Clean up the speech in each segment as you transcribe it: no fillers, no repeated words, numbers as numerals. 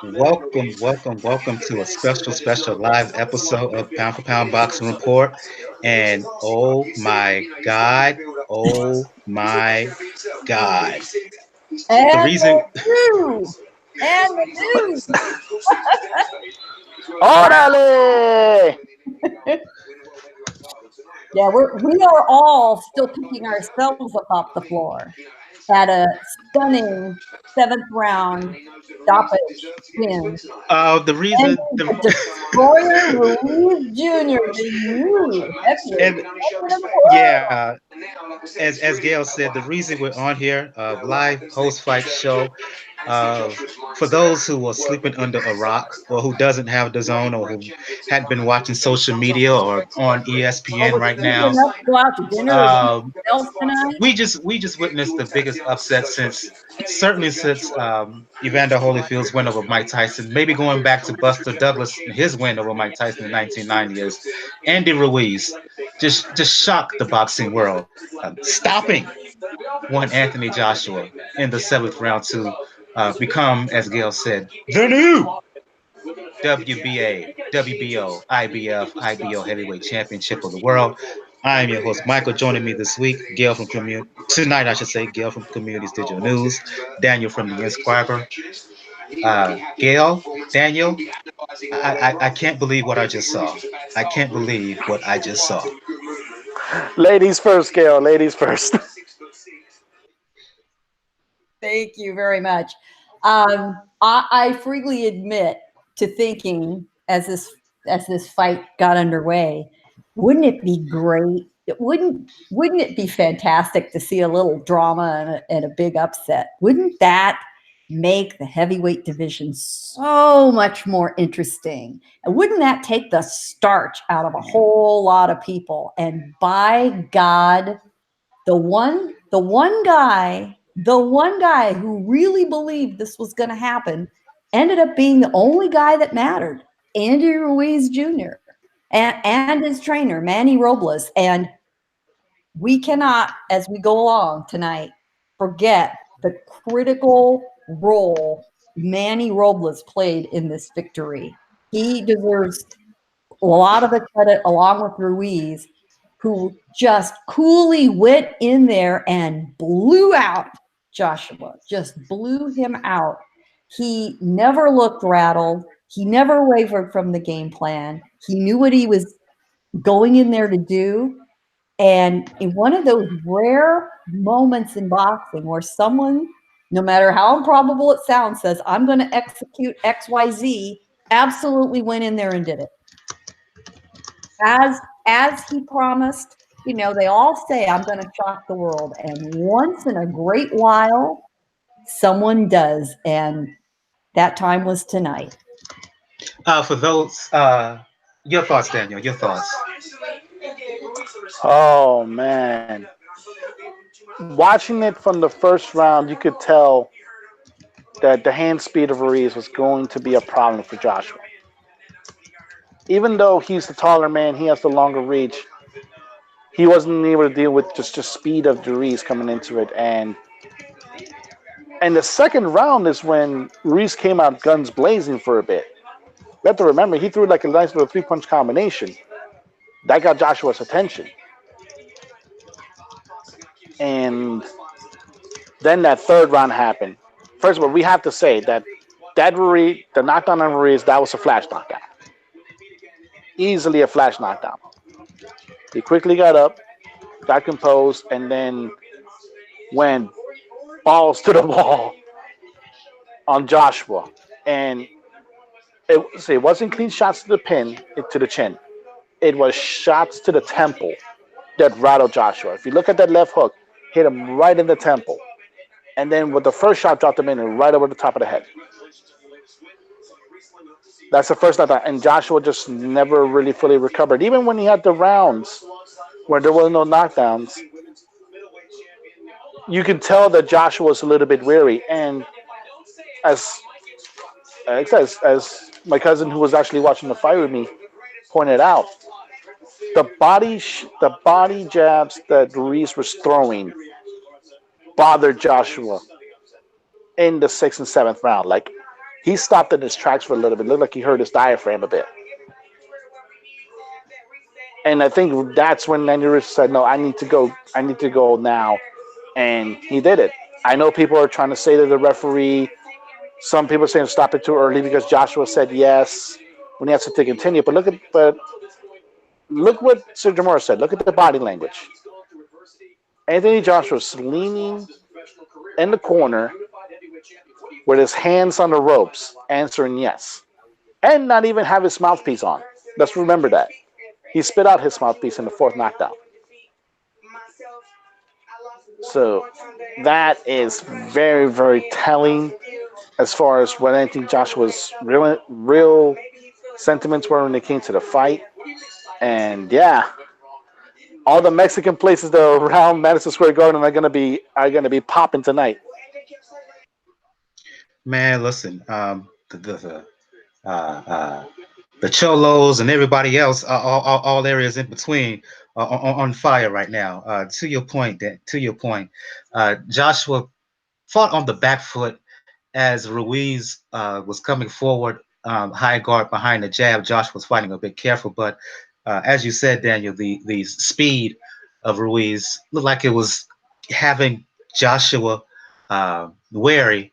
Welcome to a special live episode of Pound for Pound Boxing Report. And oh my God. The And reason, the news. Orale! Yeah, we are all still picking ourselves up off the floor. Had a stunning seventh round stoppage win. the And reason, the Destroyer Ruiz Jr., the new heavyweight and champion of the world. yeah, as Gail said, the reason we're on here, live post fight show. Uh, for those who are sleeping under a rock or who doesn't have the zone or who hadn't been watching social media or on Or ESPN was right stupid now, enough to go out to dinner or do um, something else tonight. we just witnessed the biggest upset since Evander Holyfield's win over Mike Tyson, maybe going back to Buster Douglas and his win over Mike Tyson in 1990. Is Andy Ruiz just shocked the boxing world, stopping one Anthony Joshua in the seventh round to become, as Gail said, the new WBA, WBO, IBO Heavyweight Championship of the world. I am your host, Michael. Joining me this week, Gail from tonight, I should say, Gail from Communities Digital News, Daniel from the Inscriber. Gail, Daniel, I can't believe what I just saw. I can't believe what I just saw. Ladies first, Gail. Ladies first. Thank you very much. I freely admit to thinking as this fight got underway, wouldn't it be great? Wouldn't it be fantastic to see a little drama and a big upset? Wouldn't that make the heavyweight division so much more interesting? And wouldn't that take the starch out of a whole lot of people? And by God, the one guy who really believed this was going to happen ended up being the only guy that mattered, Andy Ruiz Jr. and his trainer, Manny Robles. And we cannot, as we go along tonight, forget the critical role Manny Robles played in this victory. He deserves a lot of the credit along with Ruiz, who just coolly went in there and blew out Joshua, just blew him out. He never looked rattled. He never wavered from the game plan. He knew what he was going in there to do. And in one of those rare moments in boxing where someone, no matter how improbable it sounds, says, I'm going to execute XYZ, absolutely went in there and did it. As he promised. You know, they all say, I'm going to shock the world. And once in a great while, someone does. And that time was tonight. For those, your thoughts, Daniel, your thoughts. Oh, man. Watching it from the first round, you could tell that the hand speed of Ruiz was going to be a problem for Joshua. Even though he's the taller man, he has the longer reach. He wasn't able to deal with just the speed of Ruiz coming into it. And the second round is when Ruiz came out guns blazing for a bit. You have to remember, he threw like a nice little three-punch combination. That got Joshua's attention. And then that third round happened. First of all, we have to say that Ruiz, the knockdown on Ruiz, that was a flash knockdown. Easily a flash knockdown. He quickly got up, got composed, and then went balls to the wall on Joshua. And it wasn't clean shots to the to the chin. It was shots to the temple that rattled Joshua. If you look at that left hook, hit him right in the temple. And then with the first shot, dropped him in and right over the top of the head. That's the first knockdown. And Joshua just never really fully recovered. Even when he had the rounds where there were no knockdowns, you could tell that Joshua was a little bit weary. And as my cousin who was actually watching the fight with me pointed out, the body jabs that Ruiz was throwing bothered Joshua. in the 6th and 7th round. Like he stopped in his tracks for a little bit. Looked like he hurt his diaphragm a bit. And I think that's when Andy Ruiz said, "No, I need to go. I need to go now," and he did it. I know people are trying to say to the referee. Some people are saying stop it too early because Joshua said yes when he has to continue. But look what Sergio Mora said. Look at the body language. Anthony Joshua's leaning in the corner with his hands on the ropes, answering yes, and not even have his mouthpiece on. Let's remember that. He spit out his mouthpiece in the 4th knockdown. So that is very, very telling as far as what I think Joshua's real sentiments were when it came to the fight. And yeah, all the Mexican places that are around Madison Square Garden are gonna be popping tonight. Man, listen, uh, uh, the cholos and everybody else, all areas in between, on fire right now. To your point, Joshua fought on the back foot as Ruiz was coming forward, high guard behind the jab. Josh was fighting a bit careful, but as you said, Daniel, the speed of Ruiz looked like it was having Joshua wary.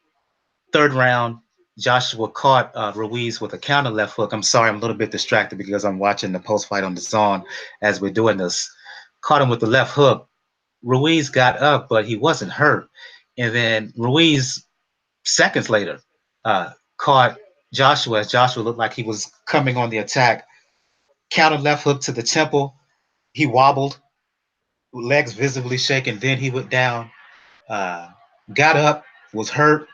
Third round, Joshua caught Ruiz with a counter left hook. I'm sorry, I'm a little bit distracted because I'm watching the post fight on the zone as we're doing this. Caught him with the left hook. Ruiz got up, but he wasn't hurt. And then Ruiz, seconds later, caught Joshua as Joshua looked like he was coming on the attack. Counter left hook to the temple. He wobbled, legs visibly shaking. Then he went down, uh, got up, was hurt.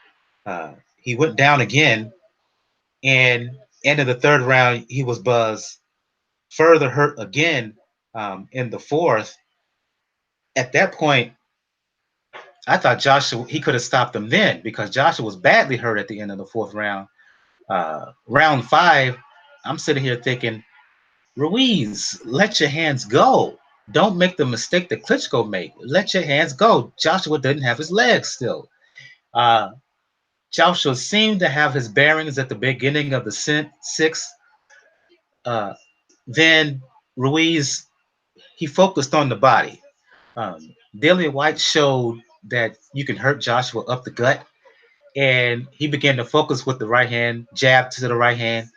He went down again, and end of the third round, he was buzzed. Further hurt again in the fourth. At that point, I thought Joshua he could have stopped him then because Joshua was badly hurt at the end of the fourth round. Round five, I'm sitting here thinking, Ruiz, let your hands go. Don't make the mistake that Klitschko made. Let your hands go. Joshua didn't have his legs still. Uh, Joshua seemed to have his bearings at the beginning of the sixth. Uh, then Ruiz, he focused on the body. Dillian White showed that you can hurt Joshua up the gut, and he began to focus with the right hand, jab to the right hand.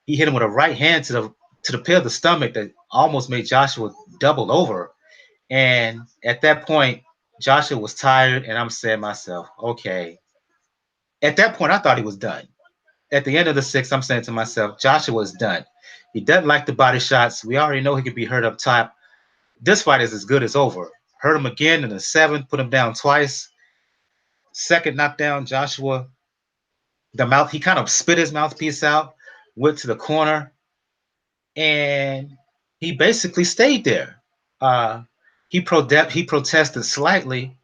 He hit him with a right hand to the pit of the stomach that almost made Joshua double over. And at that point, Joshua was tired, and I'm saying to myself, okay. At that point, I thought he was done. At the end of the sixth, I'm saying to myself, Joshua is done. He doesn't like the body shots. We already know he could be hurt up top. This fight is as good as over. Hurt him again in the seventh, put him down twice. Second knockdown, Joshua, he kind of spit his mouthpiece out, went to the corner, and he basically stayed there. He protested slightly,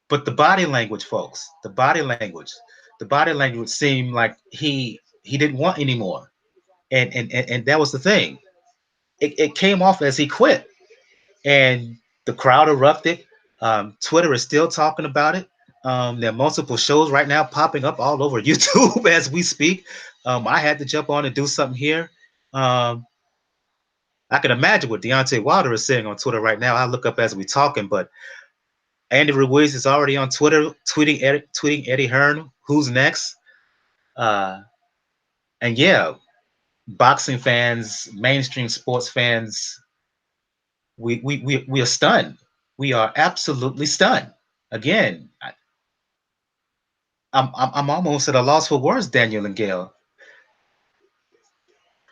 but the body language, folks, the body language seemed like he didn't want anymore, and that was the thing. It came off as he quit, and the crowd erupted. Twitter is still talking about it. There are multiple shows right now popping up all over YouTube as we speak. I had to jump on and do something here. I can imagine what Deontay Wilder is saying on Twitter right now. I look up as we talking, but Andy Ruiz is already on Twitter tweeting Eddie Hearn, who's next? Uh, and yeah, boxing fans, mainstream sports fans, we are stunned. We are absolutely stunned. Again, I'm almost at a loss for words, Daniel and Gail.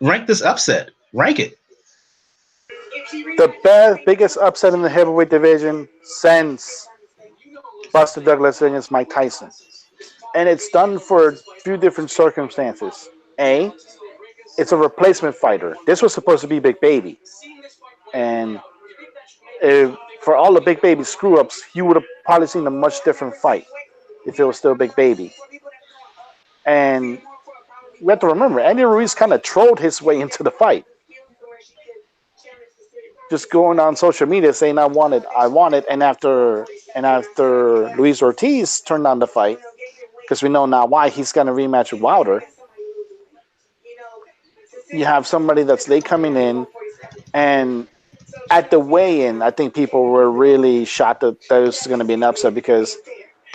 Rank this upset. Rank it. The biggest upset in the heavyweight division since Buster Douglas against Mike Tyson. And it's done for a few different circumstances. A, it's a replacement fighter. This was supposed to be Big Baby. And for all the Big Baby screw ups, you would have probably seen a much different fight if it was still Big Baby. And we have to remember, Andy Ruiz kind of trolled his way into the fight. Just going on social media saying I want it, and after Luis Ortiz turned on the fight, because we know now why he's going to rematch with Wilder. You have somebody that's late coming in, and at the weigh-in, I think people were really shocked that there was going to be an upset because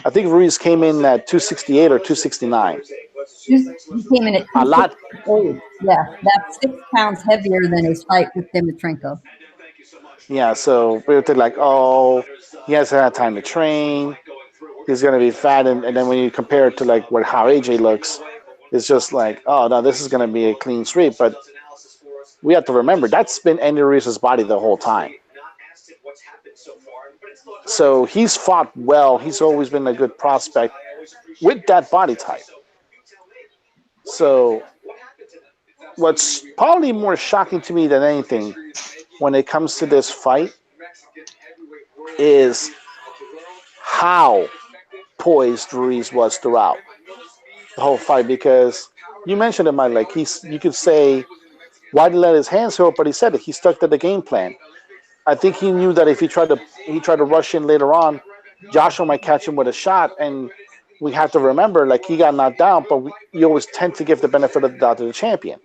I think Ruiz came in at 268 or 269. He came in at A lot. 268. Yeah, that's 6 pounds heavier than his fight with Dimitrenko. Yeah, so we were thinking like, oh, he hasn't had time to train. He's going to be fat. And then when you compare it to like how AJ looks, it's just like, oh, no, this is going to be a clean sweep. But we have to remember, that's been Andy Ruiz's body the whole time. So he's fought well. He's always been a good prospect with that body type. So what's probably more shocking to me than anything when it comes to this fight is how poised Ruiz was throughout the whole fight. Because you mentioned it, Mike, like you could say, why did he let his hands go? But he said it. He stuck to the game plan. I think he knew that if he tried to rush in later on, Joshua might catch him with a shot, and we have to remember, like, he got knocked down, but you always tend to give the benefit of the doubt to the champion.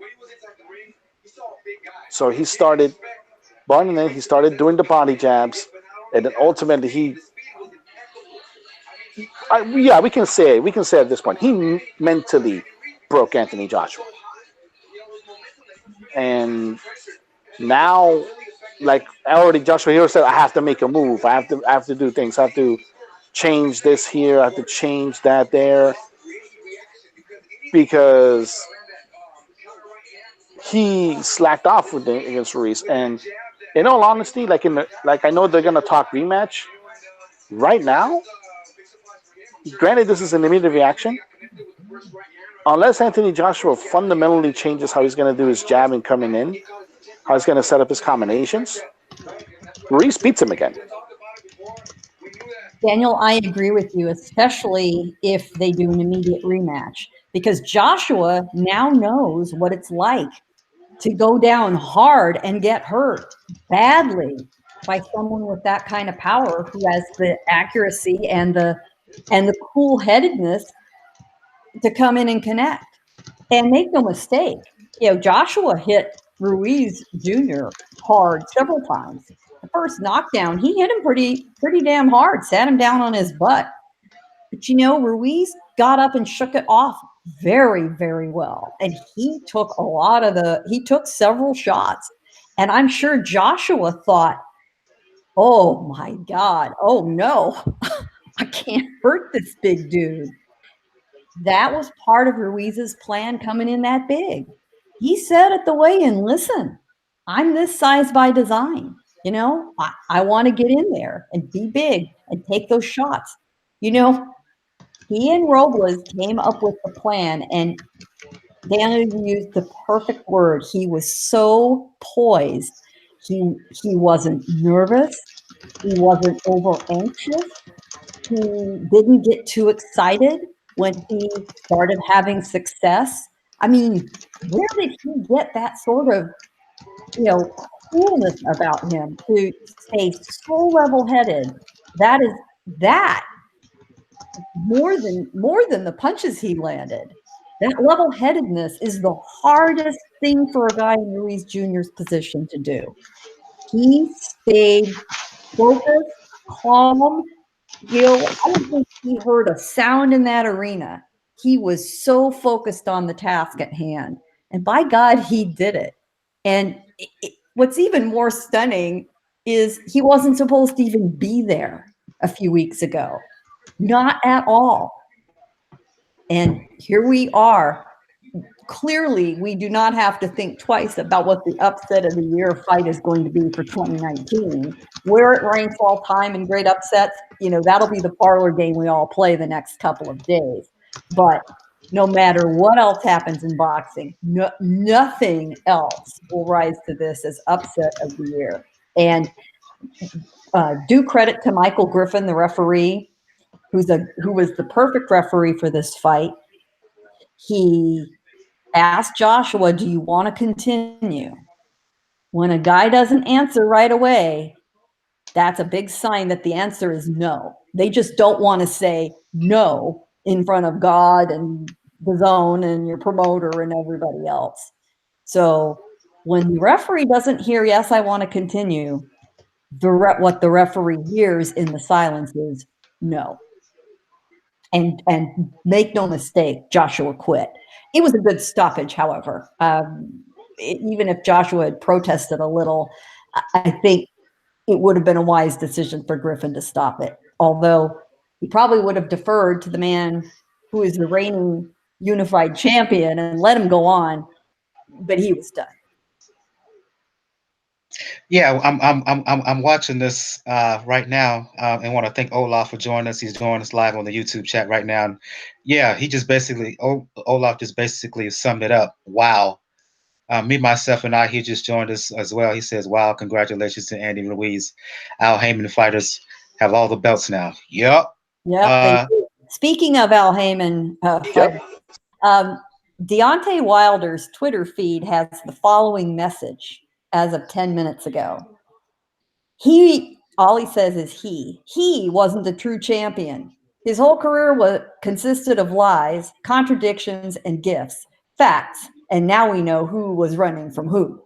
So he started burning in. He started doing the body jabs, and then ultimately we can say at this point he mentally broke Anthony Joshua, and now, like already Joshua Hero said, I have to make a move. I have to do things. I have to change this here. I have to change that there, because he slacked off against Ruiz. And in all honesty, like I know they're gonna talk rematch. Right now, granted, this is an immediate reaction. Unless Anthony Joshua fundamentally changes how he's going to do his jabbing coming in, how he's going to set up his combinations, Ruiz beats him again. Daniel, I agree with you, especially if they do an immediate rematch, because Joshua now knows what it's like to go down hard and get hurt badly by someone with that kind of power, who has the accuracy and the cool-headedness to come in and connect. And make no mistake, Joshua hit Ruiz Jr. hard several times. The first knockdown, he hit him pretty damn hard, sat him down on his butt. But Ruiz got up and shook it off very, very well. And he took several shots. And I'm sure Joshua thought, oh my God, oh no, I can't hurt this big dude. That was part of Ruiz's plan coming in that big. He said at the weigh-in, listen, I'm this size by design. I want to get in there and be big and take those shots. He and Robles came up with the plan, and Dan used the perfect word. He was so poised. He wasn't nervous. He wasn't over anxious. He didn't get too excited when he started having success. I mean, where did he get that sort of, coolness about him to stay so level-headed? That more than the punches he landed. That level-headedness is the hardest thing for a guy in Ruiz Jr.'s position to do. He stayed focused, calm. I don't think he heard a sound in that arena. He was so focused on the task at hand. And by God, he did it. And what's even more stunning is he wasn't supposed to even be there a few weeks ago. Not at all. And here we are. Clearly, we do not have to think twice about what the upset of the year fight is going to be for 2019. Where it ranks all time in great upsets, that'll be the parlor game we all play the next couple of days. But no matter what else happens in boxing, nothing else will rise to this as upset of the year. And due credit to Michael Griffin, the referee, who was the perfect referee for this fight. He asked Joshua, do you want to continue? When a guy doesn't answer right away, that's a big sign that the answer is no. They just don't want to say no in front of God and the zone and your promoter and everybody else. So when the referee doesn't hear, yes, I want to continue, what the referee hears in the silence is no. And make no mistake, Joshua quit. It was a good stoppage, however. Even if Joshua had protested a little, I think it would have been a wise decision for Griffin to stop it. Although he probably would have deferred to the man who is the reigning unified champion and let him go on, but he was done. Yeah, I'm watching this right now, and want to thank Olaf for joining us. He's joining us live on the YouTube chat right now. And yeah, he just basically Olaf just basically summed it up. Wow. Me, myself, and I, he just joined us as well. He says, wow, congratulations to Andy Ruiz. Al Heyman fighters have all the belts now. Yep. Yep. Speaking of Al Heyman, Deontay Wilder's Twitter feed has the following message as of 10 minutes ago. All he says is he wasn't the true champion. His whole career consisted of lies, contradictions, and gifts, facts, and now we know who was running from who.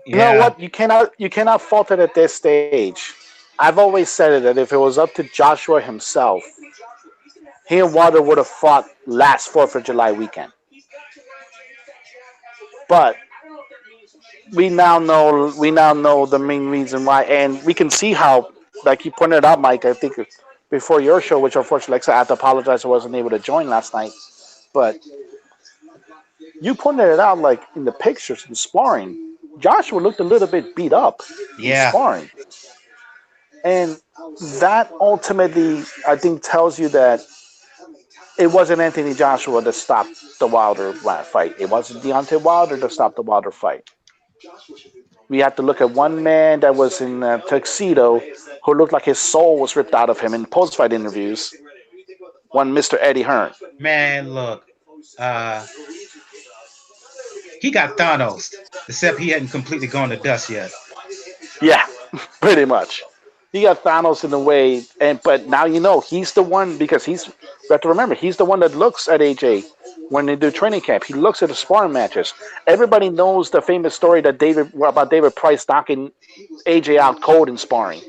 You know what? You cannot fault it at this stage. I've always said it that if it was up to Joshua himself, he and Wilder would have fought last 4th of July weekend. But we now know the main reason why, and we can see how, like you pointed out, Mike, I think before your show, which unfortunately, like I said, I have to apologize, I wasn't able to join last night. But you pointed it out, like in the pictures in sparring, Joshua looked a little bit beat up in sparring. And that ultimately, I think, tells you that it wasn't Anthony Joshua that stopped the Wilder fight. It wasn't Deontay Wilder that stopped the Wilder fight. We have to look at one man that was in a tuxedo who looked like his soul was ripped out of him in post-fight interviews. One Mr. Eddie Hearn. Man, look. He got Thanos, except he hadn't completely gone to dust yet. Yeah, pretty much. He got Thanos in the way, but now you know he's the one, because you have to remember, he's the one that looks at AJ when they do training camp. He looks at the sparring matches. Everybody knows the famous story that about David Price knocking AJ out cold in sparring.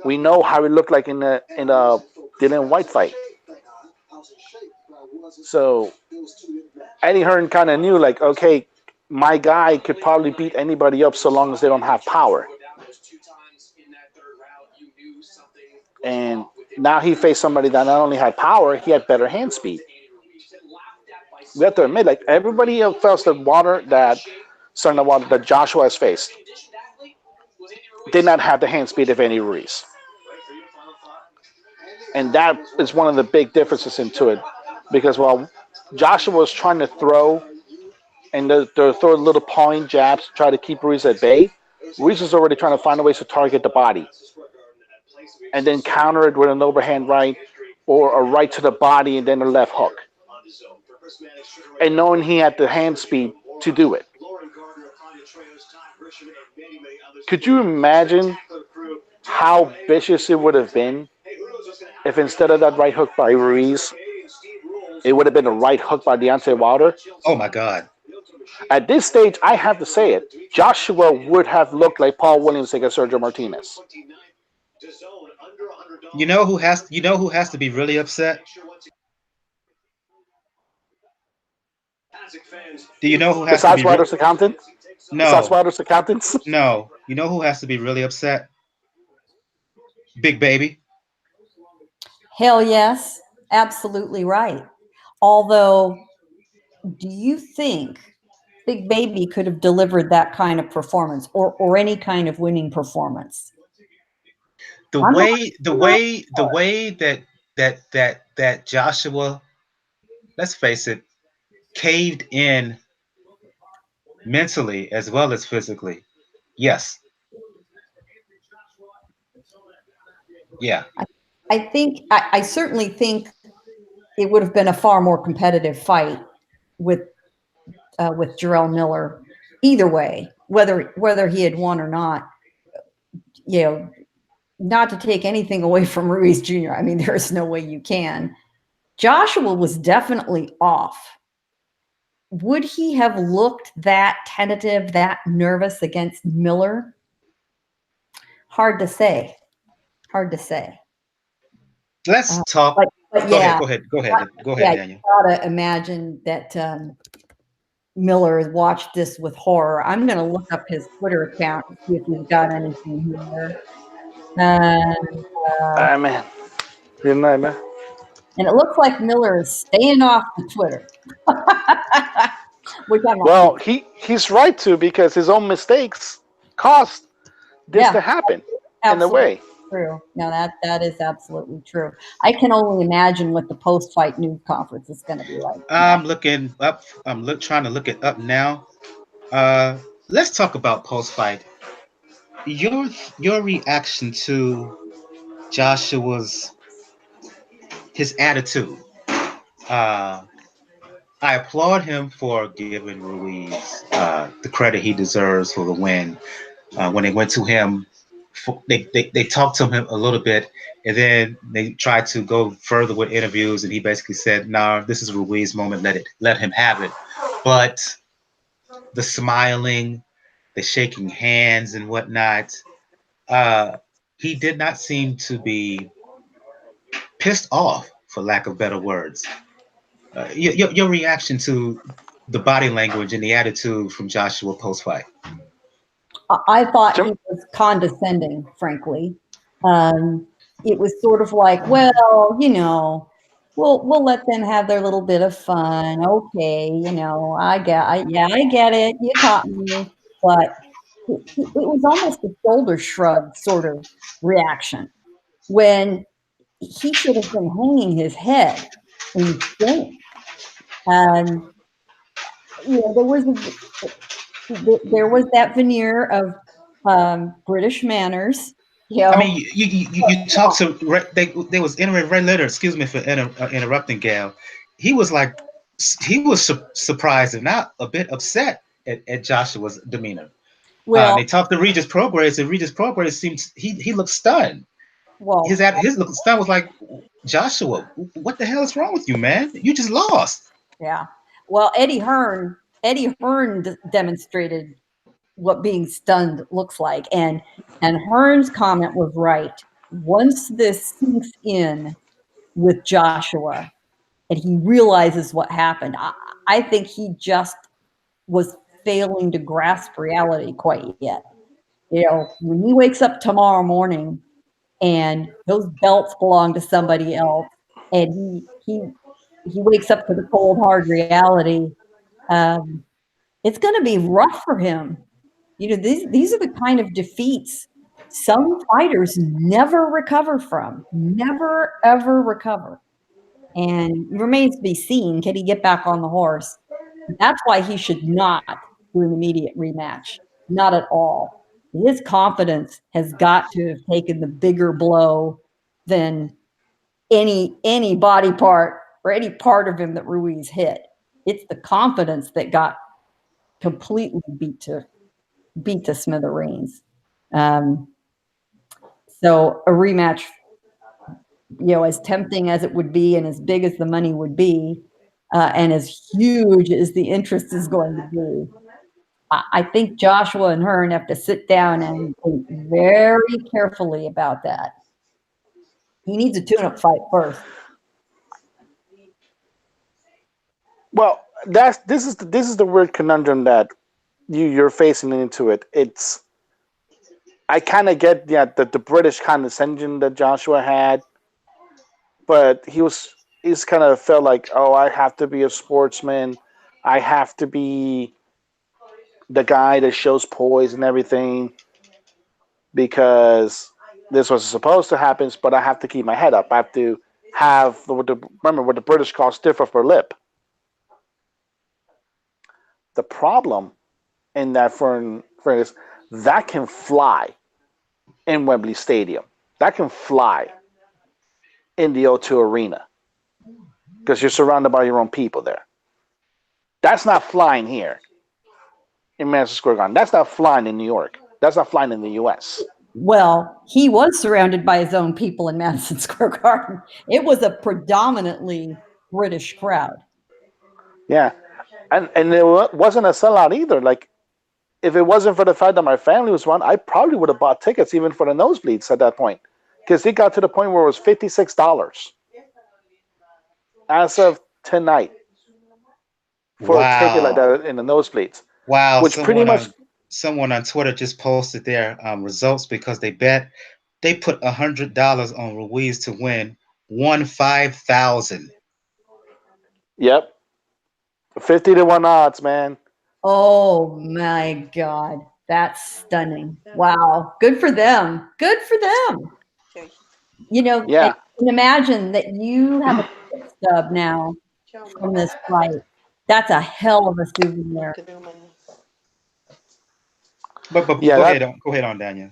We know how he looked like in the Dylan White fight. So Eddie Hearn kind of knew, like, okay, my guy could probably beat anybody up so long as they don't have power. And now he faced somebody that not only had power, he had better hand speed. We have to admit, like, everybody else felt that Joshua has faced did not have the hand speed of Andy Ruiz. And that is one of the big differences into it. Because while Joshua was trying to throw and throw little pawing jabs to try to keep Ruiz at bay, Ruiz was already trying to find a way to target the body and then counter it with an overhand right or a right to the body and then a left hook. And knowing he had the hand speed to do it. Could you imagine how vicious it would have been if instead of that right hook by Ruiz, it would have been a right hook by Deontay Wilder? Oh, my God. At this stage, I have to say it, Joshua would have looked like Paul Williams against Sergio Martinez. You know who has to be really upset? Do you know who has Besides to be Wilder's accountant? No. Besides Wilder's accountants? No. You know who has to be really upset? Big Baby. Hell yes, absolutely right. Although, do you think Big Baby could have delivered that kind of performance or any kind of winning performance? The way that Joshua, let's face it, caved in mentally as well as physically. Yes. Yeah. I certainly think it would have been a far more competitive fight with Jarrell Miller. Either way, whether he had won or not, you know, not to take anything away from Ruiz Jr. I mean, there's no way you can. Joshua was definitely off. Would he have looked that tentative, that nervous against Miller? Hard to say. Hard to say. Let's talk. But Go yeah, ahead. Go ahead, Daniel. You gotta imagine that Miller has watched this with horror. I'm going to look up his Twitter account and see if he's got anything here. Man, you know, man. And it looks like Miller is staying off the Twitter. Well, he's right to, because his own mistakes caused this to happen in a way. True. No, that is absolutely true. I can only imagine what the post-fight news conference is going to be like. I'm looking up. Trying to look it up now. Let's talk about post-fight. Your reaction to Joshua's his attitude. I applaud him for giving Ruiz the credit he deserves for the win. When they went to him, they talked to him a little bit, and then they tried to go further with interviews, and he basically said, "No, this is Ruiz's moment. Let him have it." But the smiling, the shaking hands, and whatnot, he did not seem to be pissed off, for lack of better words. Your reaction to the body language and the attitude from Joshua post-fight? I thought he was condescending, frankly. It was sort of like, well, we'll let them have their little bit of fun. Okay, I get it. You caught me, but it was almost a shoulder shrug sort of reaction when he should have been hanging his head in shame. There was that veneer of British manners. I mean, you talked to there was Red Letter. Excuse me for interrupting, Gail. He was surprised and not a bit upset at Joshua's demeanor. Well, they talked to Regis Progress, and Regis Progress seemed he looked stunned. Well, his look stunned was like, Joshua, what the hell is wrong with you, man? You just lost. Yeah. Well, Eddie Hearn demonstrated what being stunned looks like, and Hearn's comment was right. Once this sinks in with Joshua and he realizes what happened, I think he just was failing to grasp reality quite yet. When he wakes up tomorrow morning and those belts belong to somebody else, and he wakes up to the cold hard reality, it's going to be rough for him. These are the kind of defeats some fighters never recover from, never ever recover, and it remains to be seen, can he get back on the horse? That's why he should not do an immediate rematch, not at all. His confidence has got to have taken the bigger blow than any body part or any part of him that Ruiz hit. It's the confidence that got completely beat to smithereens. So a rematch, as tempting as it would be and as big as the money would be, and as huge as the interest is going to be, I think Joshua and Hearn have to sit down and think very carefully about that. He needs a tune-up fight first. Well, this is the weird conundrum that you're facing into it. I kind of get the British condescension that Joshua had, but he's kind of felt like, oh, I have to be a sportsman. I have to be the guy that shows poise and everything because this was supposed to happen, but I have to keep my head up. I have to have remember what the British call stiff upper lip. The problem in that for is that can fly in Wembley Stadium. That can fly in the O2 Arena because you're surrounded by your own people there. That's not flying here in Madison Square Garden. That's not flying in New York. That's not flying in the U.S. Well, he was surrounded by his own people in Madison Square Garden. It was a predominantly British crowd. Yeah, and it wasn't a sellout either. Like, if it wasn't for the fact that my family was one, I probably would have bought tickets even for the nosebleeds at that point, because it got to the point where it was $56 as of tonight for a ticket like Wow. that in the nosebleeds, Wow. which pretty much, Someone on Twitter just posted their results because they put $100 on Ruiz to win, won 5,000. yep, 50-1 odds, man. Oh my God. That's stunning. Wow. Good for them. Good for them. Yeah, And imagine that you have a ticket stub now from this fight. That's a hell of a souvenir. But yeah, that go ahead on, Daniel.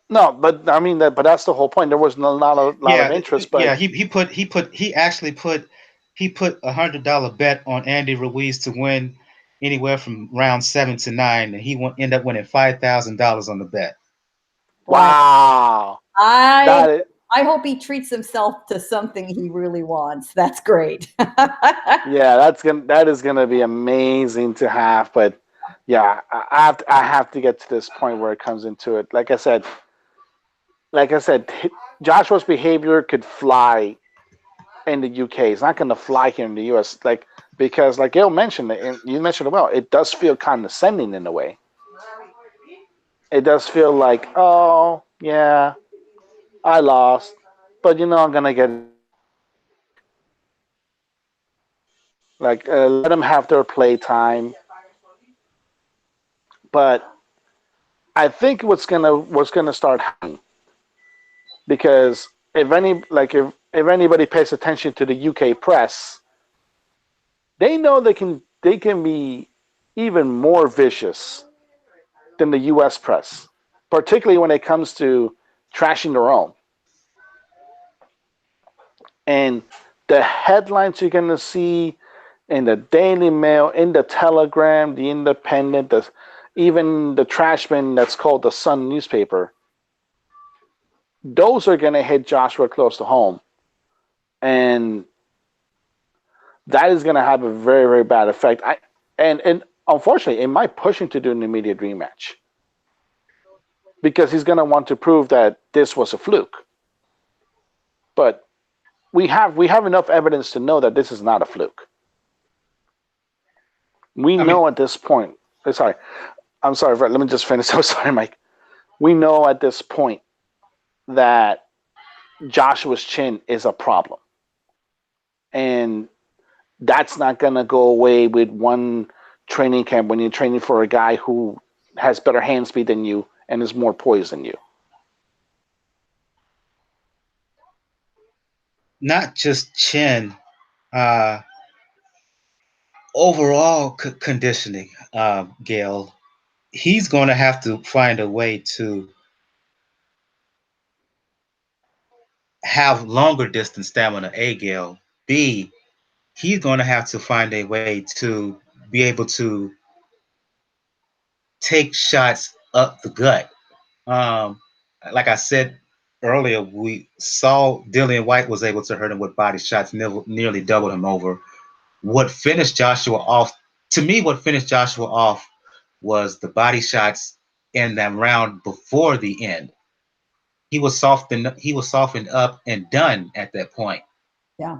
no, but I mean but that's the whole point. There was not a lot of Yeah, interest, yeah. but He actually put $100 bet on Andy Ruiz to win anywhere from round 7 to 9, and end up winning $5,000 on the bet. Wow. wow, I that is, I hope he treats himself to something he really wants. That's great. yeah, that is gonna be amazing to have. But yeah, I have to get to this point where it comes into it. Like I said, Joshua's behavior could fly in the UK. It's not going to fly here in the US. Because like Gail mentioned, and you mentioned it well, it does feel condescending in a way. It does feel like, oh yeah, I lost, but I'm gonna get let them have their play time. But I think what's gonna start happening, because if anybody pays attention to the UK press, they know they can be even more vicious than the US press, particularly when it comes to trashing their own. And the headlines you're going to see in the Daily Mail, in the Telegram, the Independent, even the trashman that's called the Sun newspaper, those are going to hit Joshua close to home. And that is going to have a very, very bad effect. And unfortunately, it might push him to do an immediate rematch, because he's going to want to prove that this was a fluke. But we have enough evidence to know that this is not a fluke. We I mean, know at this point. Sorry, I'm sorry. Let me just finish. I'm sorry, Mike. We know at this point that Joshua's chin is a problem, and that's not going to go away with one training camp when you're training for a guy who has better hand speed than you and is more poised than you. not just chin, uh, overall conditioning, Gail. He's going to have to find a way to have longer distance stamina, A, Gail. B, he's going to have to find a way to be able to take shots up the gut. Um, like I said earlier, we saw Dillian White was able to hurt him with body shots, nearly doubled him over. What finished Joshua off, to me, what finished Joshua off was the body shots in that round before the end. He was softened up and done at that point. Yeah.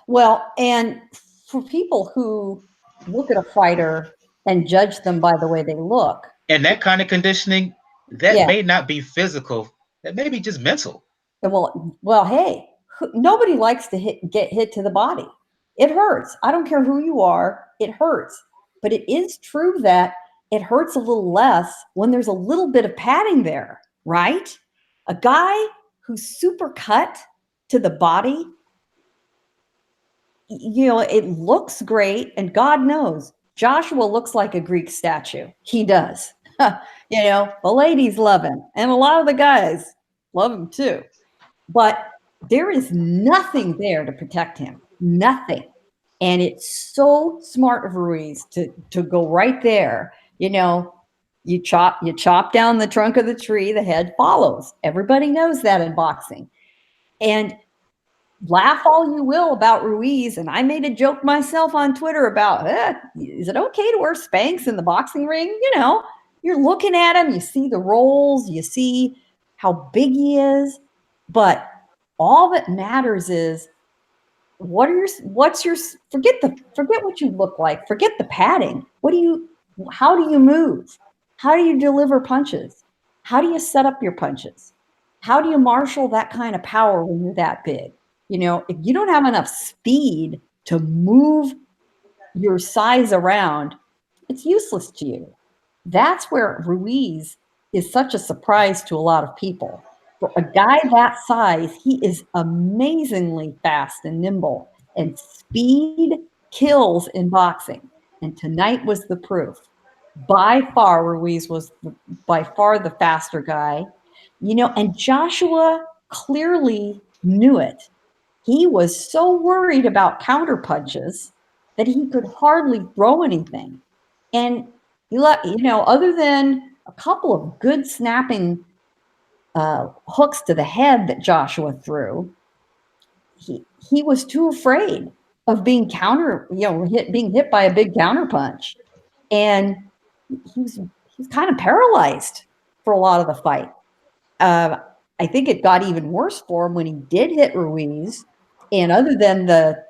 Well, and for people who look at a fighter and judge them by the way they look. And that kind of conditioning, that Yeah. may not be physical. That may be just mental. Well, hey, nobody likes to get hit to the body. It hurts. I don't care who you are. It hurts. But it is true that it hurts a little less when there's a little bit of padding there, right? A guy who's super cut to the body, it looks great. And God knows, Joshua looks like a Greek statue. He does. The ladies love him. And a lot of the guys love him too. But there is nothing there to protect him. Nothing. And it's so smart of Ruiz to go right there. You chop down the trunk of the tree, the head follows. Everybody knows that in boxing. And laugh all you will about Ruiz, and I made a joke myself on Twitter about, is it okay to wear Spanx in the boxing ring? You know, you're looking at him, you see the rolls, you see how big he is, but all that matters is forget what you look like, forget the padding. How do you move? How do you deliver punches? How do you set up your punches? How do you marshal that kind of power when you're that big? You know, if you don't have enough speed to move your size around, it's useless to you. That's where Ruiz is such a surprise to a lot of people. For a guy that size, he is amazingly fast and nimble, and speed kills in boxing. And tonight was the proof. By far, Ruiz was by far the faster guy, you know, and Joshua clearly knew it. He was so worried about counter punches that he could hardly throw anything. And other than a couple of good snapping hooks to the head that Joshua threw, he was too afraid of being being hit by a big counter punch, and he was kind of paralyzed for a lot of the fight. I think it got even worse for him when he did hit Ruiz, and other than the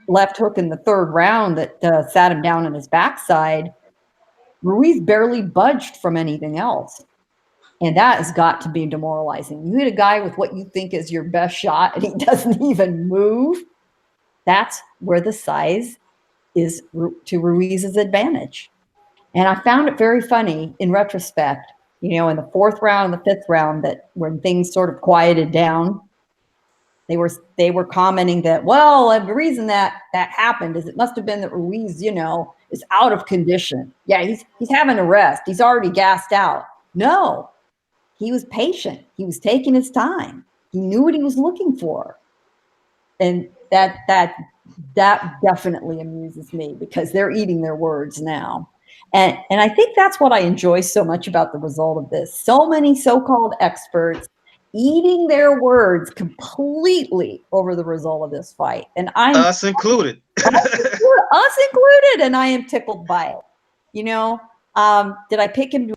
left hook in the third round that sat him down on his backside, Ruiz barely budged from anything else. And that has got to be demoralizing. You hit a guy with what you think is your best shot and he doesn't even move. That's where the size is to Ruiz's advantage. And I found it very funny in retrospect, you know, in the fourth round and the fifth round, that when things sort of quieted down, they were commenting that, well, the reason that happened is it must have been that Ruiz, you know, is out of condition. Yeah, he's having a rest. He's already gassed out. No, he was patient. He was taking his time. He knew what he was looking for. And that definitely amuses me, because they're eating their words now. And I think that's what I enjoy so much about the result of this. So many so-called experts eating their words completely over the result of this fight. And us included. us included, and I am tickled by it. You know, did I pick him?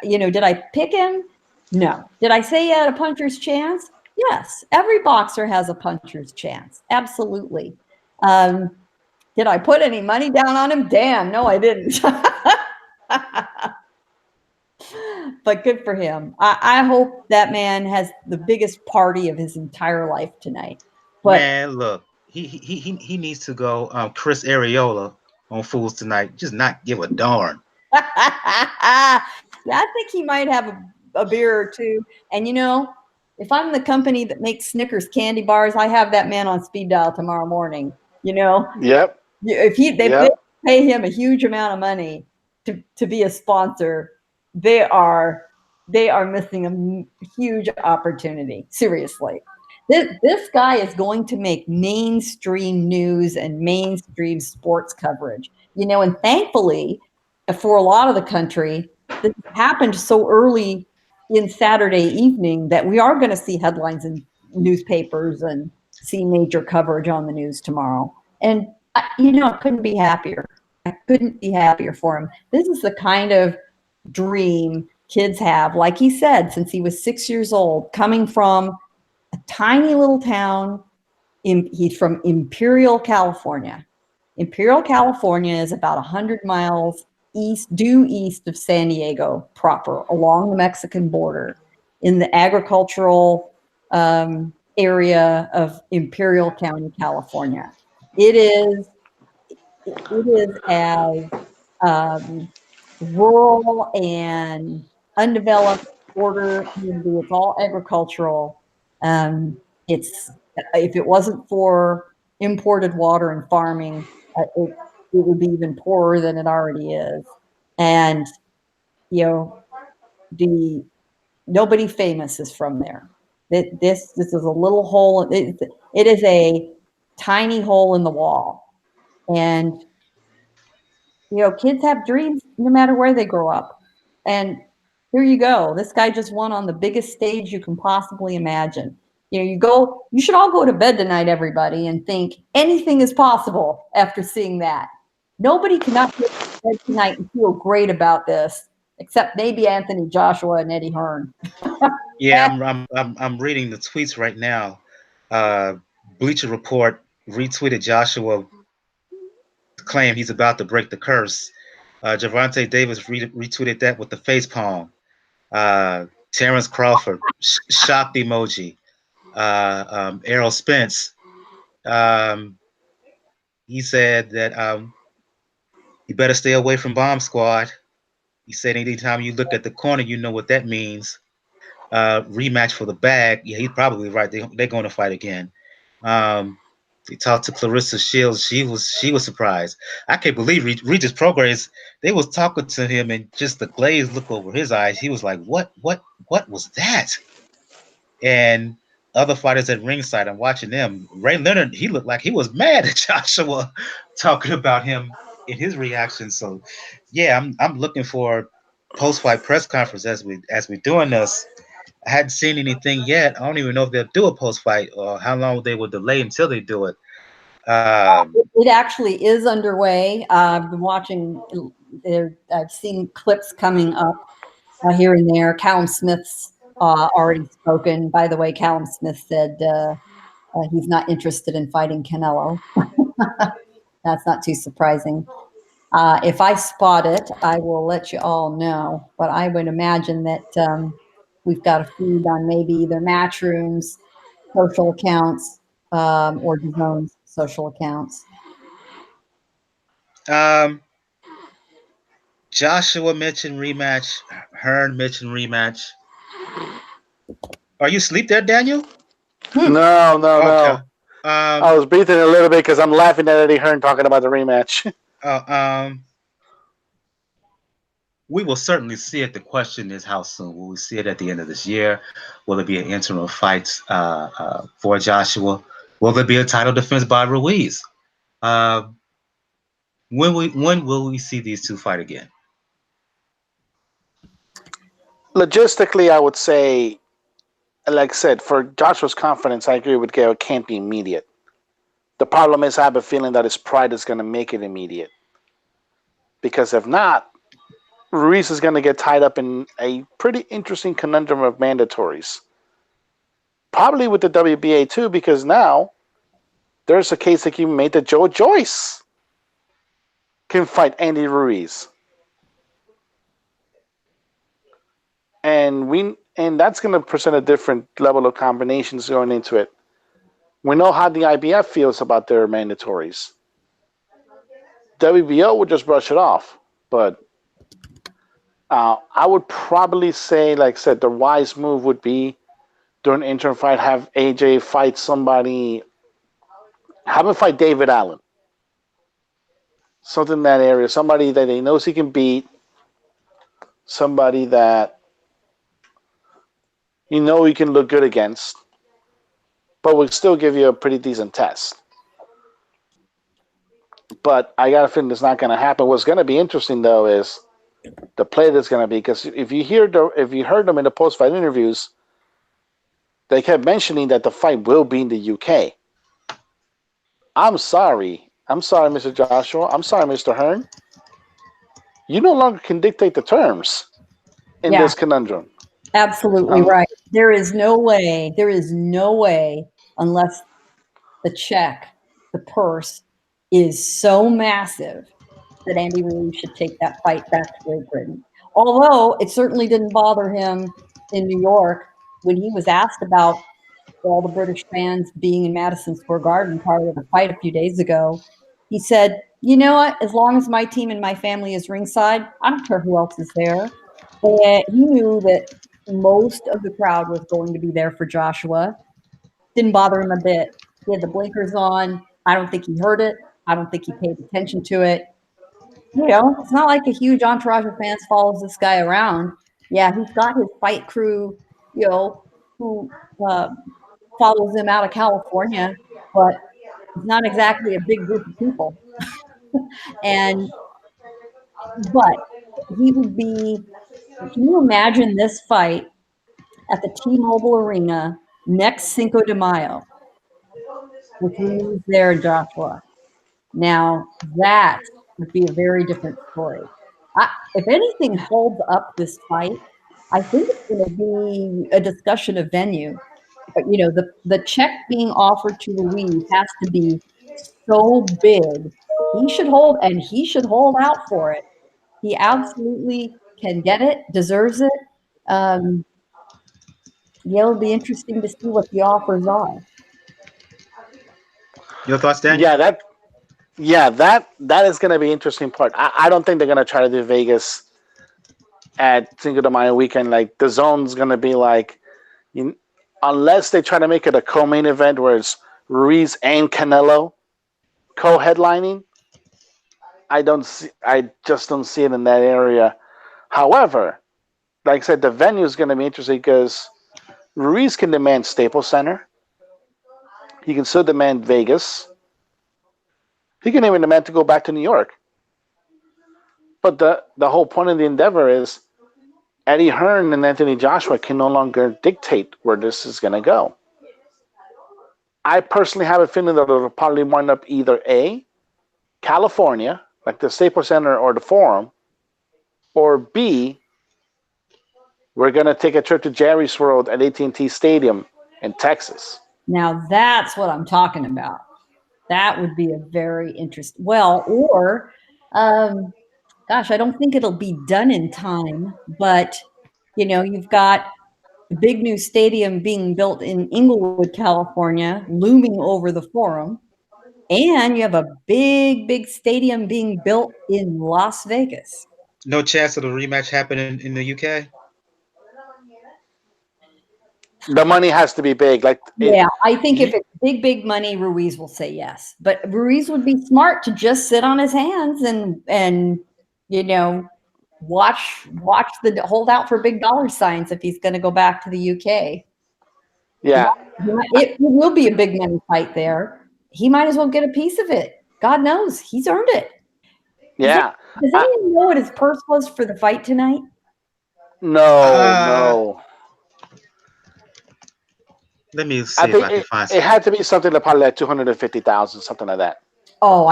Did I pick him? No. Did I say he had a puncher's chance? Yes. Every boxer has a puncher's chance. Absolutely. Did I put any money down on him? Damn, no, I didn't. But good for him. I hope that man has the biggest party of his entire life tonight. But man, look, he needs to go Chris Areola on Fools Tonight. Just not give a darn. I think he might have a beer or two. And, you know, if I'm the company that makes Snickers candy bars, I have that man on speed dial tomorrow morning. You know? Yep. If they pay him a huge amount of money to be a sponsor, they are missing a huge opportunity. Seriously. This guy is going to make mainstream news and mainstream sports coverage. You know, and thankfully, for a lot of the country, this happened so early in Saturday evening that we are going to see headlines in newspapers and see major coverage on the news tomorrow. And, I couldn't be happier. I couldn't be happier for him. This is the kind of dream kids have, like he said, since he was 6 years old, coming from a tiny little town. He's from Imperial, California. Imperial, California is about 100 miles due east of San Diego proper, along the Mexican border, in the agricultural area of Imperial County, California. It is as rural and undeveloped border community. It's all agricultural. If it wasn't for imported water and farming, it would be even poorer than it already is. And, nobody famous is from there. This is a little hole. It is a tiny hole in the wall. And, kids have dreams no matter where they grow up. And here you go. This guy just won on the biggest stage you can possibly imagine. You should all go to bed tonight, everybody, and think anything is possible after seeing that. Nobody cannot go to bed tonight and feel great about this, except maybe Anthony Joshua and Eddie Hearn. Yeah, I'm reading the tweets right now. Bleacher Report retweeted Joshua claim he's about to break the curse. Javante Davis retweeted that with the face palm. Terrence Crawford, shocked emoji. Errol Spence, um, he said that you better stay away from Bomb Squad. He said anytime you look at the corner, you know what that means. Rematch for the bag. Yeah, he's probably right. They're going to fight again. He talked to Clarissa Shields. She was surprised. I can't believe Regis Prograis. They was talking to him and just the glaze look over his eyes. He was like, "What was that?" And other fighters at ringside, I'm watching them. Ray Leonard, he looked like he was mad at Joshua talking about him in his reaction. So, yeah, I'm looking for post-fight press conference as we're doing this. I hadn't seen anything yet. I don't even know if they'll do a post-fight or how long they will delay until they do it. It actually is underway. I've been watching. I've seen clips coming up here and there. Callum Smith's already spoken. By the way, Callum Smith said he's not interested in fighting Canelo. That's not too surprising. If I spot it, I will let you all know. But I would imagine that we've got a feed on maybe either Matchroom's social accounts or DAZN's social accounts. Joshua mentioned rematch. Hearn mentioned rematch. Are you asleep there, Daniel? No. Okay. I was breathing a little bit because I'm laughing at Eddie Hearn talking about the rematch. We will certainly see it. The question is how soon. Will we see it at the end of this year? Will it be an interim fight for Joshua? Will there be a title defense by Ruiz? When will we see these two fight again? Logistically, I would say, like I said, for Joshua's confidence, I agree with Gail. It can't be immediate. The problem is I have a feeling that his pride is going to make it immediate. Because if not, Ruiz is going to get tied up in a pretty interesting conundrum of mandatories. Probably with the WBA too, because now there's a case that you made that Joe Joyce can fight Andy Ruiz. And that's going to present a different level of combinations going into it. We know how the IBF feels about their mandatories. WBO would just brush it off, but I would probably say, like I said, the wise move would be during an interim fight, have AJ fight somebody, have him fight David Allen. Something in that area, somebody that he knows he can beat, somebody that he can look good against, but will still give you a pretty decent test. But I got a feeling it's not going to happen. What's going to be interesting though is the play that's going to be, because if you heard them in the post-fight interviews, they kept mentioning that the fight will be in the UK. I'm sorry, Mr. Joshua. I'm sorry, Mr. Hearn. You no longer can dictate the terms in this conundrum. Absolutely right. There is no way, unless the check, the purse, is so massive that Andy Ruiz should take that fight back to Great Britain. Although it certainly didn't bother him in New York when he was asked about all the British fans being in Madison Square Garden prior to the fight a few days ago. He said, "You know what? As long as my team and my family is ringside, I don't care who else is there." And he knew that most of the crowd was going to be there for Joshua. Didn't bother him a bit. He had the blinkers on. I don't think he heard it. I don't think he paid attention to it. It's not like a huge entourage of fans follows this guy around. Yeah, he's got his fight crew, who follows him out of California, but it's not exactly a big group of people. And but he would be. Can you imagine this fight at the T-Mobile Arena next Cinco de Mayo with Ruiz there and Joshua? Now that would be a very different story. If anything holds up this fight, I think it's going to be a discussion of venue. But the check being offered to Ruiz has to be so big. He should hold out for it. He absolutely can get it, deserves it. Um, it'll be interesting to see what the offers are. Your thoughts, Daniel? That is going to be an interesting part. I don't think they're going to try to do Vegas at Cinco de Mayo weekend. Like the zone's going to be like, unless they try to make it a co-main event where it's Ruiz and Canelo co-headlining. I just don't see it in that area. However, like I said, the venue is going to be interesting because Ruiz can demand Staples Center. He can still demand Vegas. He can even demand to go back to New York. But the whole point of the endeavor is Eddie Hearn and Anthony Joshua can no longer dictate where this is going to go. I personally have a feeling that it'll probably wind up either A, California, like the Staples Center or the Forum, or B, we're going to take a trip to Jerry's World at AT&T Stadium in Texas. Now that's what I'm talking about. That would be a very interesting. Well, or, gosh, I don't think it'll be done in time. But you've got a big new stadium being built in Inglewood, California, looming over the Forum, and you have a big, big stadium being built in Las Vegas. No chance of the rematch happening in the UK? The money has to be big. I think if it's big, big money, Ruiz will say yes. But Ruiz would be smart to just sit on his hands and watch the hold out for big dollar signs if he's going to go back to the UK. Yeah, it will be a big money fight there. He might as well get a piece of it. God knows he's earned it. Yeah. Does anyone know what his purse was for the fight tonight? No. Let me see if I can find something. It had to be something that probably like 250,000, something like that. Oh,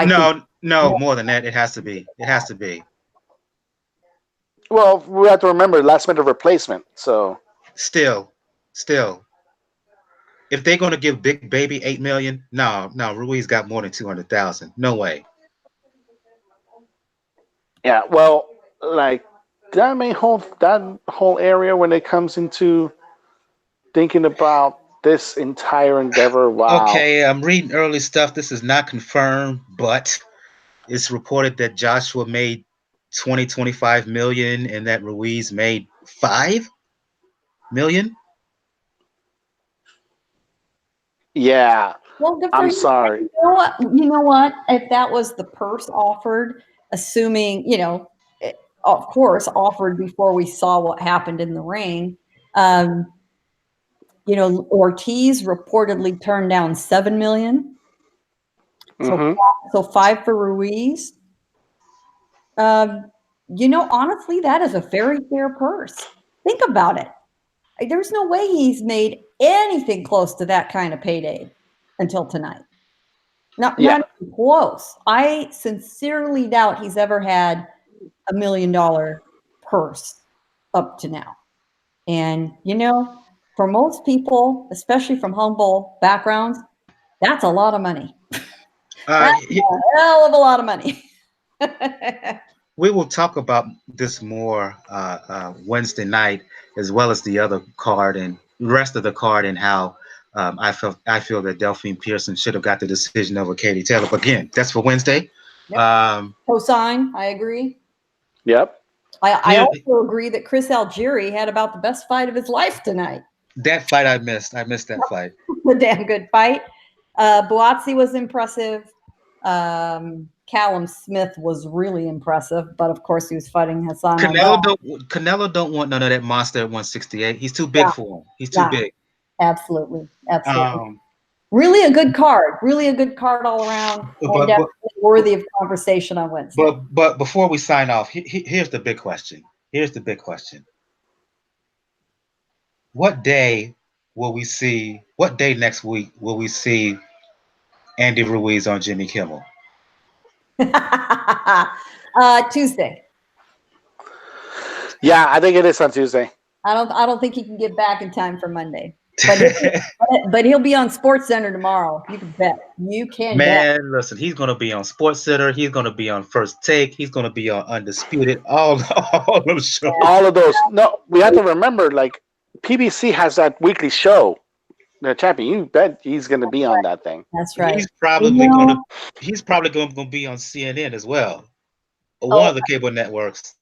no, more than that. It has to be. It has to be. Well, we have to remember last minute replacement. So still, if they're going to give Big Baby $8 million, no, Ruiz got more than 200,000. No way. Yeah, well, like that whole area when it comes into thinking about this entire endeavor. Wow. Okay, I'm reading early stuff. This is not confirmed, but it's reported that Joshua made 25 million and that Ruiz made 5 million. Yeah. Well, I'm sorry. You know what? If that was the purse offered, assuming, of course, offered before we saw what happened in the ring, Ortiz reportedly turned down 7 million. So 5 for Ruiz. Honestly, that is a very fair purse. Think about it. There's no way he's made anything close to that kind of payday until tonight. Not even close. I sincerely doubt he's ever had $1 million purse up to now. And, for most people, especially from humble backgrounds, that's a lot of money. That's a hell of a lot of money. We will talk about this more Wednesday night, as well as the other card and the rest of the card, and how I feel that Delphine Pearson should have got the decision over Katie Taylor. But again, that's for Wednesday. Yep. Cosign, I agree. Yep. I also agree that Chris Algieri had about the best fight of his life tonight. That fight I missed. I missed that fight. A damn good fight. Buatsi was impressive. Callum Smith was really impressive, but of course he was fighting Hassan. Canelo don't want none of that monster at 168. He's too big for him. He's too big. Absolutely. Really a good card. Really a good card all around, and definitely worthy of conversation on Wednesday. But before we sign off, here's the big question. Here's the big question. What day will we see? What day next week will we see Andy Ruiz on Jimmy Kimmel? Tuesday. Yeah, I think it is on Tuesday. I don't think he can get back in time for Monday. But he'll be on SportsCenter tomorrow. You can bet. You can bet. Man, listen, he's gonna be on SportsCenter. He's gonna be on First Take. He's gonna be on Undisputed. All those shows. All of those. No, we have to remember, like, PBC has that weekly show. The champion. You bet he's gonna be on that thing. That's right. He's probably gonna be on CNN as well, or one of the cable networks.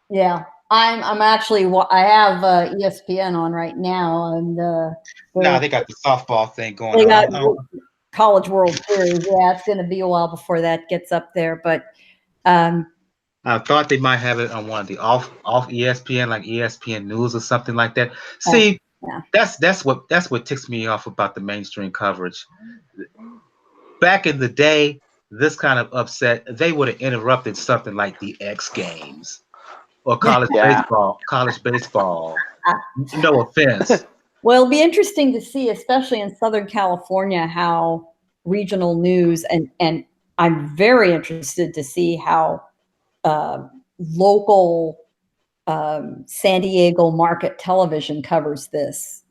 Yeah. I'm actually, I have ESPN on right now, and now they got the softball thing going they on. got College World Series. Yeah, it's going to be a while before that gets up there, but I thought they might have it on one of the off ESPN, like ESPN News or something like that. See, that's what ticks me off about the mainstream coverage. Back in the day, this kind of upset, they would have interrupted something like the X Games. Or college baseball. No offense. Well, it'll be interesting to see, especially in Southern California, how regional news and I'm very interested to see how local San Diego market television covers this,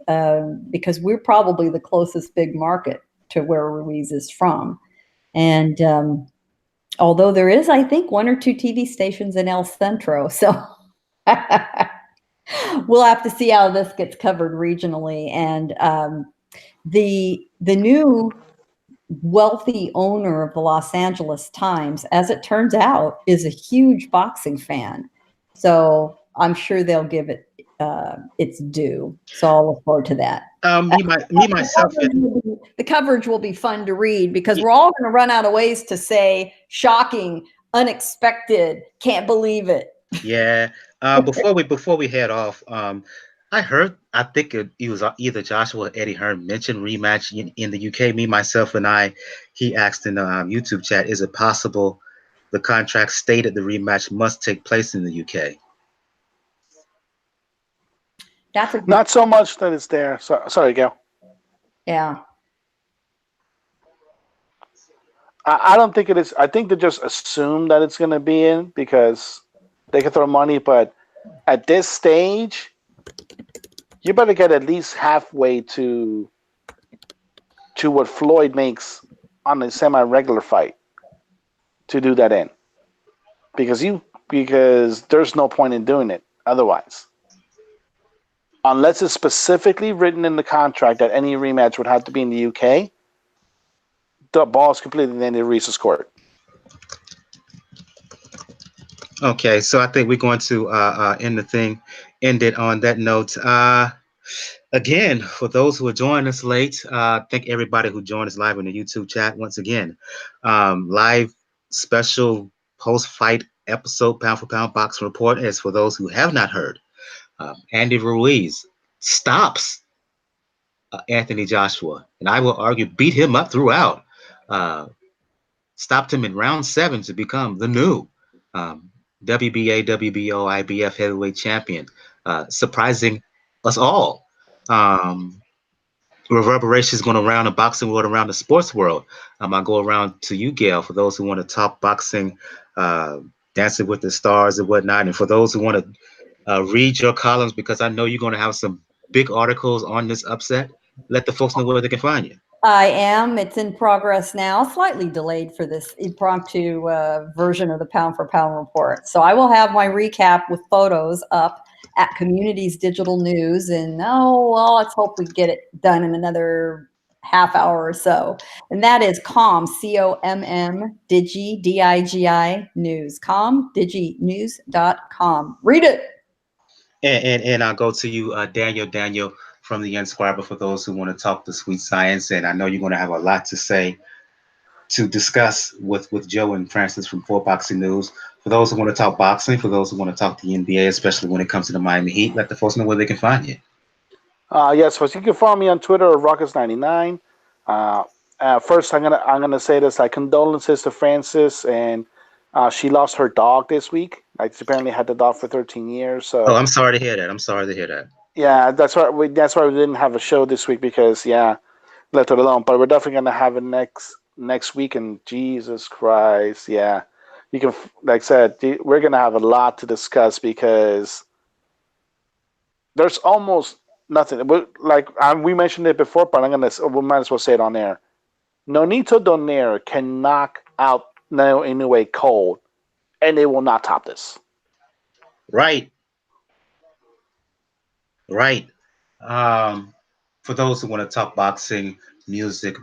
because we're probably the closest big market to where Ruiz is from, and although there is, I think, 1 or 2 TV stations in El Centro. So we'll have to see how this gets covered regionally. And the new wealthy owner of the Los Angeles Times, as it turns out, is a huge boxing fan. So I'm sure they'll give it its due. So I'll look forward to that. Myself. The coverage will be fun to read, because we're all going to run out of ways to say shocking, unexpected, can't believe it. Yeah. Before we head off, I think it was either Joshua or Eddie Hearn mentioned rematch in the UK. Me, myself, and I. He asked in the YouTube chat, "Is it possible the contract stated the rematch must take place in the UK?" That's not so much that it's there. Sorry, Gail. Yeah. I don't think it is. I think they just assume that it's going to be in because they can throw money. But at this stage, you better get at least halfway to what Floyd makes on a semi-regular fight to do that in. Because there's no point in doing it otherwise. Unless it's specifically written in the contract that any rematch would have to be in the UK, the ball's completely in Andy Ruiz's court. Okay, so I think we're going to end it on that note. Again, for those who are joining us late, thank everybody who joined us live in the YouTube chat once again. Live special post-fight episode, pound for pound boxing report. As for those who have not heard, Andy Ruiz stops Anthony Joshua, and I will argue beat him up throughout. Stopped him in round 7 to become the new WBA, WBO, IBF Heavyweight Champion, surprising us all. Reverberations going around the boxing world, around the sports world. I go around to you, Gail, for those who want to talk boxing, Dancing with the Stars and whatnot, and for those who want to read your columns, because I know you're going to have some big articles on this upset. Let the folks know where they can find you. I am. It's in progress now, slightly delayed for this impromptu version of the Pound for Pound report. So I will have my recap with photos up at Communities Digital News. And let's hope we get it done in another half hour or so. And that is COM, COMM, Digi, DIGI News, comdiginews.com. Read it. And I'll go to you, Daniel from the Inscriber, for those who want to talk the sweet science. And I know you're going to have a lot to say, to discuss with Joe and Francis from 4 Boxing News. For those who want to talk boxing, for those who want to talk the NBA, especially when it comes to the Miami Heat, let the folks know where they can find you. Yes, folks, you can follow me on Twitter at Ruckus99. Uh, First, I'm gonna say this. Like condolences to Francis, and she lost her dog this week. Like she apparently had the dog for 13 years. Oh, So I'm sorry to hear that. I'm sorry to hear that. yeah, that's why we didn't have a show this week because yeah, left it alone. But we're definitely gonna have it next week. And Jesus Christ, yeah, you can like I said, we're gonna have a lot to discuss because there's almost nothing. Like we mentioned it before, but we might as well say it on air. Nonito Donaire can knock out Naoya Inoue cold, and they will not top this. Right, right. Um, for those who want to talk boxing, music,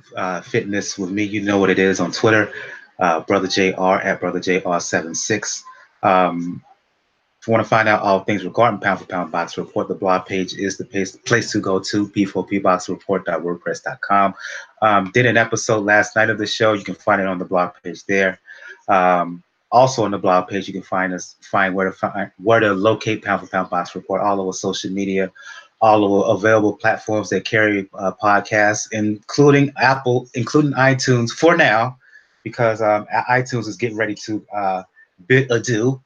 fitness with me, you know what it is on Twitter, Brother JR at Brother JR76. Um, if you want to find out all things regarding Pound for Pound Box Report, the blog page is the place to go to, p4pboxreport.wordpress.com. Did an episode last night of the show. You can find it on the blog page there. Also on the blog page, you can find where to locate Pound for Pound Box Report all over social media, all over available platforms that carry podcasts, including including iTunes for now, because iTunes is getting ready to bid adieu.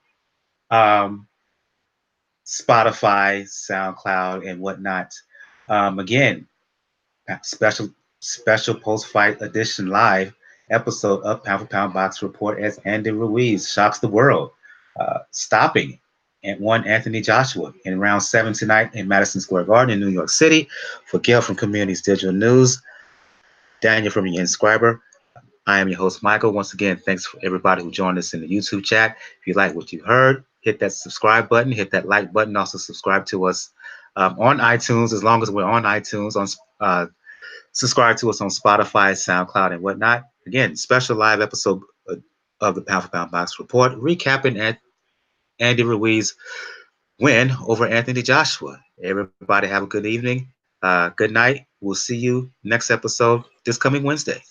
Um, Spotify, SoundCloud, and whatnot. Again, special special post fight edition live episode of Pound for Pound Box Report as Andy Ruiz shocks the world, stopping and one Anthony Joshua in round 7 tonight in Madison Square Garden in New York City. For Gail from Communities Digital News, Daniel from your Inscriber, I am your host, Michael. Once again, thanks for everybody who joined us in the YouTube chat. If you like what you heard, hit that subscribe button, hit that like button. Also, subscribe to us on iTunes, as long as we're on iTunes. Subscribe to us on Spotify, SoundCloud, and whatnot. Again, special live episode of the Pound for Pound Box Report, recapping Andy Ruiz win over Anthony Joshua. Everybody have a good evening. Good night. We'll see you next episode this coming Wednesday.